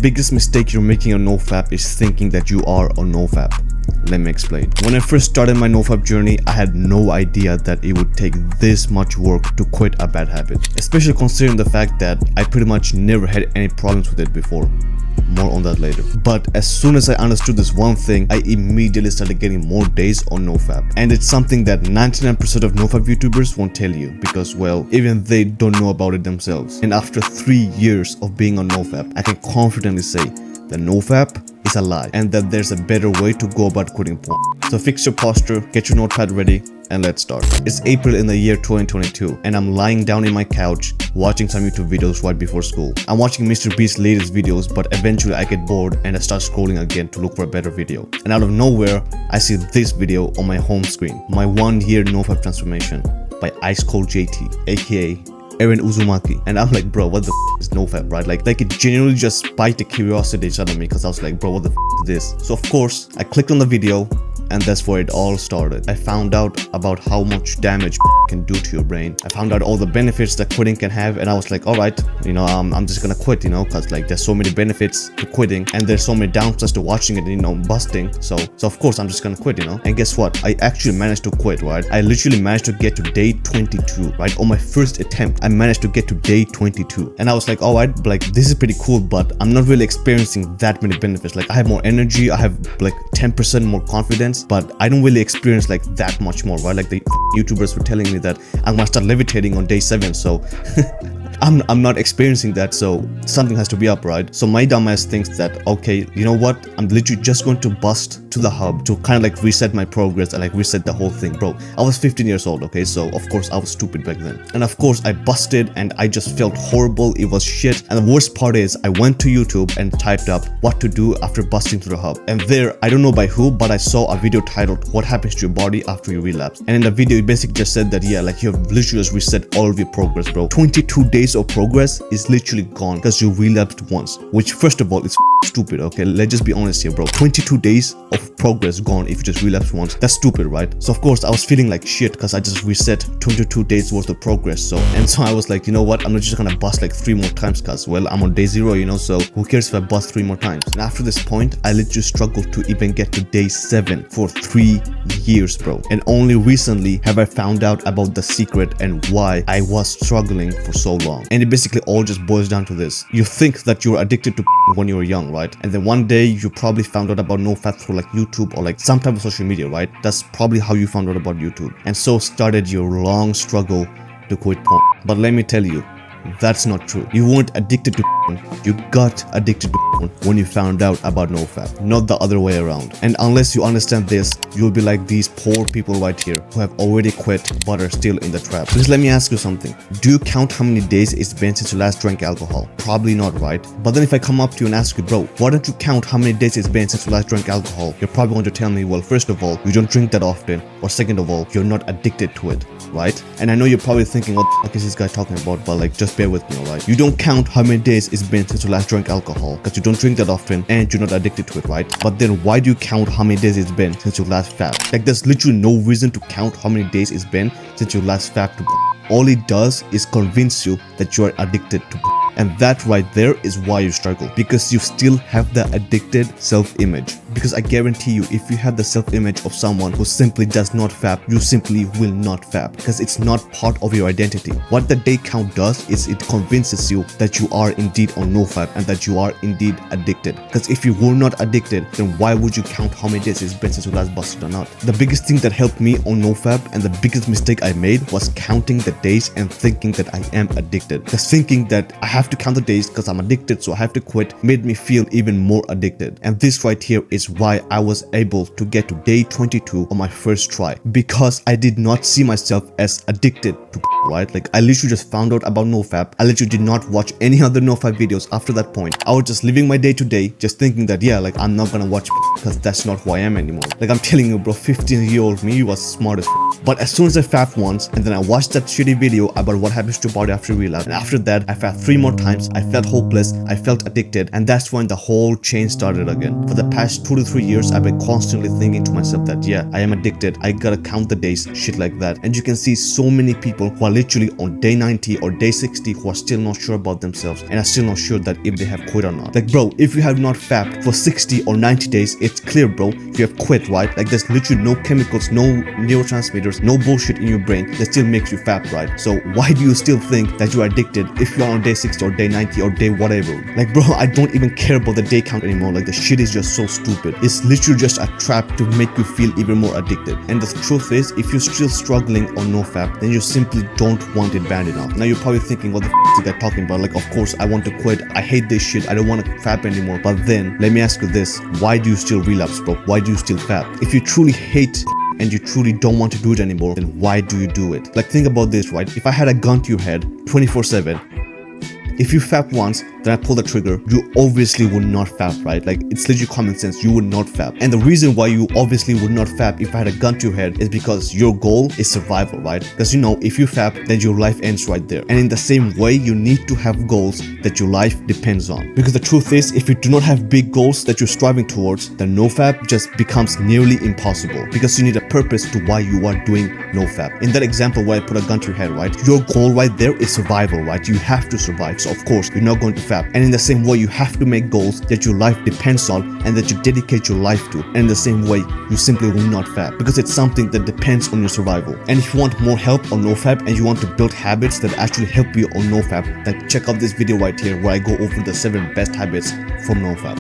biggest mistake you're making on NoFap is thinking that you are on NoFap. Let me explain. When I first started my NoFap journey, I had no idea that it would take this much work to quit a bad habit, especially considering the fact that I pretty much never had any problems with it before. More on that later. But as soon as I understood this one thing, I immediately started getting more days on NoFap. And it's something that 99% of NoFap YouTubers won't tell you because, well, even they don't know about it themselves. And after 3 years of being on NoFap, I can confidently say that NoFap is a lie and that there's a better way to go about quitting porn. So fix your posture, get your notepad ready, and let's start. It's April in the year 2022 and I'm lying down in my couch watching some YouTube videos right before school. I'm watching Mr. Beast's latest videos, but eventually I get bored and I start scrolling again to look for a better video. And out of nowhere, I see this video on my home screen. My 1 year NoFap transformation by Ice Cold JT, aka Eren Uzumaki. And I'm like, bro, what the is NoFap, right? Like it genuinely just spiked the curiosity inside of me because I was like, bro, what the is this? So of course, I clicked on the video and that's where it all started. I found out about how much damage can do to your brain. I found out all the benefits that quitting can have and I was like, all right, you know, I'm just gonna quit, you know, because like there's so many benefits to quitting and there's so many downsides to watching it, you know, busting. So of course I'm just gonna quit, you know. And guess what? I actually managed to quit, right? I literally managed to get to day 22, right? On my first attempt, I managed to get to day 22. And I was like, all right, like this is pretty cool, but I'm not really experiencing that many benefits. Like I have more energy, I have like 10% more confidence, but I don't really experience like that much more, right? Like the YouTubers were telling me that I'm gonna start levitating on day 7, so I'm not experiencing that, so something has to be up, right? So my dumbass thinks that, okay, you know what? I'm literally just going to bust to the hub to kind of like reset my progress and like reset the whole thing. Bro, I was 15 years old, okay? So of course I was stupid back then. And of course I busted and I just felt horrible. It was shit. And the worst part is I went to YouTube and typed up what to do after busting to the hub. And there, I don't know by who, but I saw a video titled what happens to your body after you relapse. And in the video, it basically just said that, yeah, like you have literally just reset all of your progress, bro. 22 days of progress is literally gone because you relapsed once, which first of all is stupid. Okay, let's just be honest here, bro. 22 days of progress gone if you just relapse once. That's stupid, right? So of course I was feeling like shit because I just reset 22 days worth of progress. So I was like, you know what, I'm not just gonna bust like 3 more times because, well, I'm on day 0, you know, so who cares if I bust 3 more times. And after this point, I literally struggled to even get to day 7 for 3 years, bro. And only recently have I found out about the secret and why I was struggling for so long. And it basically all just boils down to this. You think that you're addicted to when you were young, right? And then one day you probably found out about NoFap through like YouTube or like some type of social media, right? That's probably how you found out about YouTube. And so started your long struggle to quit porn. But let me tell you, that's not true. You weren't addicted to porn. You got addicted to porn when you found out about NoFap, not the other way around. And unless you understand this, you'll be like these poor people right here who have already quit but are still in the trap. Because let me ask you something. Do you count how many days it's been since you last drank alcohol? Probably not, right? But then if I come up to you and ask you, bro, why don't you count how many days it's been since you last drank alcohol? You're probably going to tell me, well, first of all, you don't drink that often, or second of all, you're not addicted to it, right? And I know you're probably thinking, what the fuck is this guy talking about? But like, just bear with me, alright? You don't count how many days it's been since you last drank alcohol because you don't drink that often and you're not addicted to it, right? But then why do you count how many days it's been since you last fapped? Like there's literally no reason to count how many days it's been since you last fapped to all it does is convince you that you are addicted to and that right there is why you struggle, because you still have the addicted self-image. Because I guarantee you, if you have the self-image of someone who simply does not fap, you simply will not fap because it's not part of your identity. What the day count does is it convinces you that you are indeed on NoFap and that you are indeed addicted. Because if you were not addicted, then why would you count how many days it's been since you last busted or not? The biggest thing that helped me on NoFap and the biggest mistake I made was counting the days and thinking that I am addicted. Because thinking that I have to count the days because I'm addicted, so I have to quit, made me feel even more addicted. And this right here is why I was able to get to day 22 on my first try, because I did not see myself as addicted to right? Like I literally just found out about NoFap. I literally did not watch any other NoFap videos after that point. I was just living my day to day, just thinking that, yeah, like I'm not gonna watch because that's not who I am anymore. Like I'm telling you, bro, 15-year-old me was smart as but as soon as I fapped once, and then I watched that shitty video about what happens to your body after relapse, and after that I fapped 3 more times, I felt hopeless, I felt addicted, and that's when the whole chain started again. For the past 2 to 3 years, I've been constantly thinking to myself that yeah, I am addicted, I gotta count the days, shit like that. And you can see so many people who are literally on day 90 or day 60 who are still not sure about themselves and are still not sure that if they have quit or not. Like bro, if you have not fapped for 60 or 90 days, it's clear bro, you have quit, right? Like there's literally no chemicals, no neurotransmitters, no bullshit in your brain that still makes you fap, right? So why do you still think that you are addicted if you are on day 60 or day 90 or day whatever? Like bro, I don't even care about the day count anymore. Like the shit is just so stupid. It's literally just a trap to make you feel even more addicted. And the truth is, if you're still struggling on nofap, then you simply don't want it bad enough. Now you're probably thinking, what the f is that talking about? Like, of course I want to quit, I hate this shit, I don't want to fap anymore. But then let me ask you this, why do you still relapse, bro? Why do you still fap? If you truly hate and you truly don't want to do it anymore, then why do you do it? Like think about this, right? If I had a gun to your head 24/7, if you fap once, then I pull the trigger, you obviously would not fap, right? Like it's literally common sense, you would not fap. And the reason why you obviously would not fap if I had a gun to your head is because your goal is survival, right? Because you know, if you fap, then your life ends right there. And in the same way, you need to have goals that your life depends on. Because the truth is, if you do not have big goals that you're striving towards, then nofap just becomes nearly impossible. Because you need a purpose to why you are doing nofap. In that example where I put a gun to your head, right? Your goal right there is survival, right? You have to survive. So of course, you're not going to fap. And in the same way, you have to make goals that your life depends on and that you dedicate your life to. And in the same way, you simply will not fap because it's something that depends on your survival. And if you want more help on nofap and you want to build habits that actually help you on nofap, then check out this video right here where I go over the 7 best habits from nofap.